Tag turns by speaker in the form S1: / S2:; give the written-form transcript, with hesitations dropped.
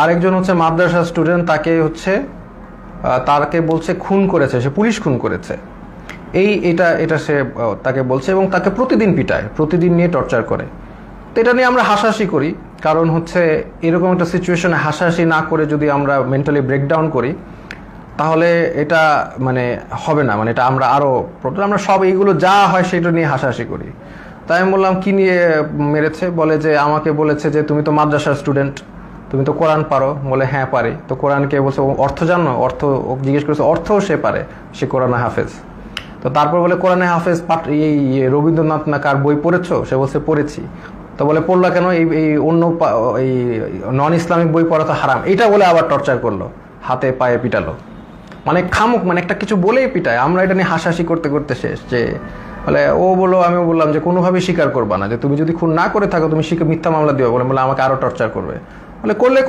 S1: আরেকজন হচ্ছে মাদ্রাসা স্টুডেন্ট, তাকে হচ্ছে তাকে বলছে খুন করেছে, সে পুলিশ খুন করেছে, এটা এটা সে তাকে বলছে, এবং তাকে প্রতিদিন পিটায়, প্রতিদিন নিয়ে টর্চার করে। তো এটা নিয়ে আমরা হাসাহাসি করি, কারণ হচ্ছে এরকম একটা সিচুয়েশনে হাসাহাসি না করে যদি আমরা মেন্টালি ব্রেকডাউন করি তাহলে এটা মানে হবে না, মানে এটা আমরা আরো প্রবলেম, আমরা সব এইগুলো যা হয় সেটা নিয়ে হাসাহাসি করি। তাই আমি বললাম কি নিয়ে মেরেছে, বলে যে আমাকে বলেছে যে তুমি তো মাদ্রাসার স্টুডেন্ট, তুমি তো কোরআন পারো। বলে হ্যাঁ পারি। তো কোরআনকে বলছে অর্থ জানো, অর্থ জিজ্ঞেস করেছে, অর্থও সে পারে, সে কোরআনে হাফেজ। তো তারপর বলে কোরআনে হাফেজ এই রবীন্দ্রনাথ না কার বই পড়েছো? সে বলছে পড়েছি। তো বলে পড়লা কেন? এই অন্য এই নন ইসলামিক বই পড়া তো হারাম, এটা বলে আবার টর্চার করলো, হাতে পায়ে পিটালো। মানে খামুক, মানে একটা কিছু বলেই পিটায়। আমরা এটা নিয়ে হাসাহাসি করতে করতে শেষ। যে বলে ও বললো, আমিও বললাম যে কোনোভাবেই স্বীকার করবা না, যে তুমি যদি খুন না করে থাকো তুমি মিথ্যা মামলা দিও। বলে আমাকে আরো টর্চার করবে। বলে করলে